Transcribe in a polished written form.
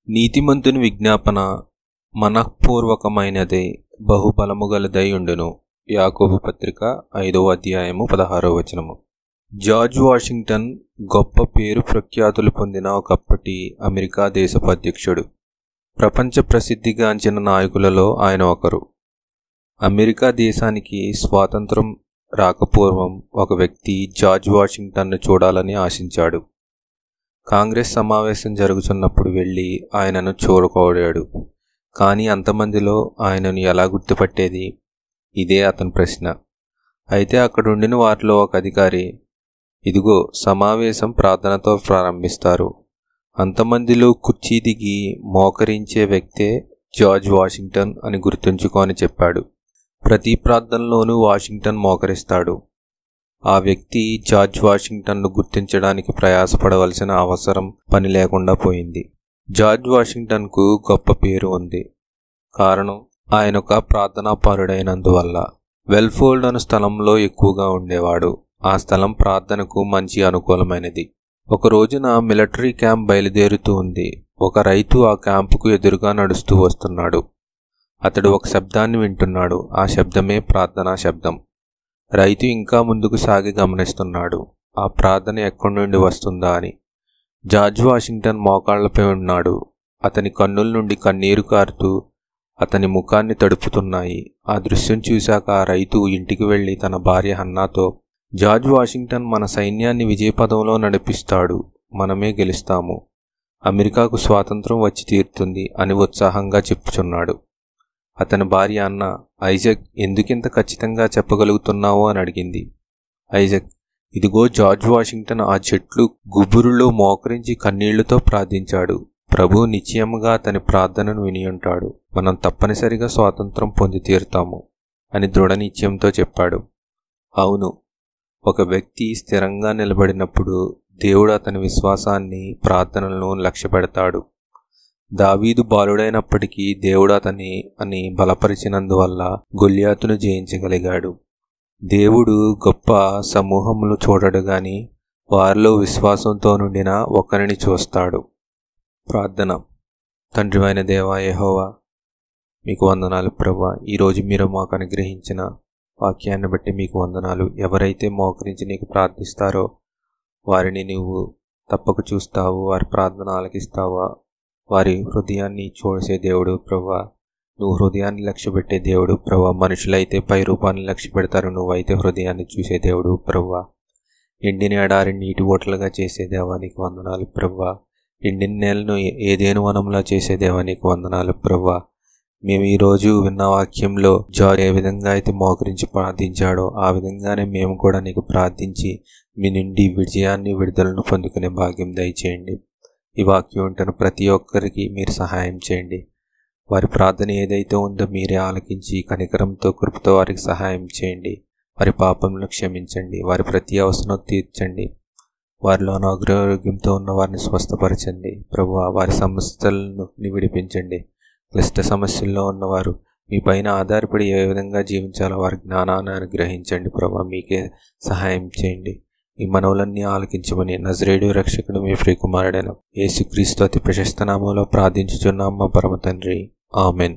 నీతిమంతుని విజ్ఞాపన మనఃపూర్వకమైనదై బహుబలముగలదై ఉండును. యాకోబు పత్రిక 5వ అధ్యాయము 16వ వచనము. జార్జ్ వాషింగ్టన్ గొప్ప పేరు ప్రఖ్యాతులు పొందిన ఒకప్పటి అమెరికా దేశపు అధ్యక్షుడు. ప్రపంచ ప్రసిద్ధిగాంచిన నాయకులలో ఆయన ఒకరు. అమెరికా దేశానికి స్వాతంత్రం రాకపూర్వం ఒక వ్యక్తి జార్జ్ వాషింగ్టన్ను చూడాలని ఆశించాడు. కాంగ్రెస్ సమావేశం జరుగుతున్నప్పుడు వెళ్ళి ఆయనను చూడకోడాడు. కానీ అంతమందిలో ఆయనను ఎలా గుర్తుపట్టేది? ఇదే అతని ప్రశ్న. అయితే అక్కడుండిన వారిలో ఒక అధికారి, ఇదిగో సమావేశం ప్రార్థనతో ప్రారంభిస్తారు, అంతమందిలో కుర్చీ దిగి మోకరించే వ్యక్తే జార్జ్ వాషింగ్టన్ అని గుర్తుంచుకొని చెప్పాడు. ప్రతి ప్రార్థనలోనూ వాషింగ్టన్ మోకరిస్తాడు. ఆ వ్యక్తి జార్జ్ వాషింగ్టన్ను గుర్తించడానికి ప్రయాసపడవలసిన అవసరం పని లేకుండా పోయింది. జార్జ్ వాషింగ్టన్కు గొప్ప పేరు ఉంది. కారణం ఆయన ఒక ప్రార్థనాపరుడైనందువల్ల. వెల్ఫోల్డ్ అను స్థలంలో ఎక్కువగా ఉండేవాడు. ఆ స్థలం ప్రార్థనకు మంచి అనుకూలమైనది. ఒక రోజున మిలిటరీ క్యాంప్ బయలుదేరుతూ ఉంది. ఒక రైతు ఆ క్యాంపుకు ఎదురుగా నడుస్తూ వస్తున్నాడు. అతడు ఒక శబ్దాన్ని వింటున్నాడు. ఆ శబ్దమే ప్రార్థనా శబ్దం. రైతు ఇంకా ముందుకు సాగి గమనిస్తున్నాడు, ఆ ప్రార్థన ఎక్కడి నుండి వస్తుందా అని. జార్జ్ వాషింగ్టన్ మోకాళ్లపై ఉన్నాడు. అతని కన్నుల నుండి కన్నీరు కారుతూ అతని ముఖాన్ని తడుపుతున్నాయి. ఆ దృశ్యం చూశాక ఆ రైతు ఇంటికి వెళ్ళి తన భార్య హన్నాతో, జార్జ్ వాషింగ్టన్ మన సైన్యాన్ని విజయపథంలో నడిపిస్తాడు, మనమే గెలుస్తాము, అమెరికాకు స్వాతంత్రం వచ్చి తీరుతుంది అని ఉత్సాహంగా చెప్పుచున్నాడు. అతని భార్య అన్న, ఐజక్, ఎందుకింత ఖచ్చితంగా చెప్పగలుగుతున్నావో అని అడిగింది. ఐజక్, ఇదిగో జార్జ్ వాషింగ్టన్ ఆ చెట్లు గుబురులో మోకరించి కన్నీళ్లతో ప్రార్థించాడు. ప్రభువు నిశ్చయముగా అతని ప్రార్థనను వినియుంటాడు. మనం తప్పనిసరిగా స్వాతంత్రం పొంది తీరుతాము అని దృఢ నిశ్చయంతో చెప్పాడు. అవును, ఒక వ్యక్తి స్థిరంగా నిలబడినప్పుడు దేవుడు అతని విశ్వాసాన్ని, ప్రార్థనలను లక్ష్యపెడతాడు. దావీదు బాలుడైనప్పటికీ దేవుడు అతని బలపరిచినందువల్ల గొల్యాతును జయించగలిగాడు. దేవుడు గొప్ప సమూహములు చూడడు గాని వారిలో విశ్వాసంతో నుండిన ఒకరిని చూస్తాడు. ప్రార్థన. తండ్రివైన దేవా యెహోవా, మీకు వందనాలు ప్రభువా. ఈరోజు మీరు మాకు అనుగ్రహించిన వాక్యాన్ని బట్టి మీకు వందనాలు. ఎవరైతే మోకరించి నీకు ప్రార్థిస్తారో వారిని నీవు తప్పక చూస్తావు, వారి ప్రార్థన ఆలకిస్తావా, వారి హృదయాన్ని చూసే దేవుడు ప్రభువా. నువ్వు హృదయాన్ని లక్ష్యపెట్టే దేవుడు ప్రభువా. మనుషులైతే పై రూపాన్ని లక్ష్య పెడతారు, నువ్వైతే హృదయాన్ని చూసే దేవుడు ప్రభువా. ఎండిన ఎడారిని నీటి ఓటలుగా చేసే దేవా నీకు వందనాలు ప్రభువా. ఎండిన నేలను ఏదేను వనంలా చేసే దేవా నీకు వందనాలు ప్రభువా. మేము ఈరోజు విన్న వాక్యంలో జార్జ్ ఏ విధంగా అయితే మోకరించి ప్రార్థించాడో ఆ విధంగానే మేము కూడా నీకు ప్రార్థించి మీ నుండి విజయాన్ని, విడుదలను పొందుకునే భాగ్యం దయచేయండి. ఈ వాక్యం ఉంటున్న ప్రతి ఒక్కరికి మీరు సహాయం చేయండి. వారి ప్రార్థన ఏదైతే ఉందో మీరే ఆలకించి కనికరంతో, కృపతో వారికి సహాయం చేయండి. వారి పాపములను క్షమించండి. వారి ప్రతి అవసరం తీర్చండి. వారిలో అనారోగ్యంతో ఉన్న వారిని స్వస్థపరచండి ప్రభువా. వారి సమస్యలను విడిపించండి. క్లిష్ట సమస్యల్లో ఉన్నవారు మీ పైన ఆధారపడి ఏ విధంగా జీవించాలో వారి జ్ఞానాన్ని అనుగ్రహించండి ప్రభువా. మీకే సహాయం చేయండి. ఈ మనవులన్నీ ఆలకించమని నజరేయుడు రక్షకుడు మీ ప్రియకుమారుడైన యేసుక్రీస్తు అతి ప్రశస్త నామములో ప్రార్థించుచున్నాం మా పరమ తండ్రి. ఆమెన్.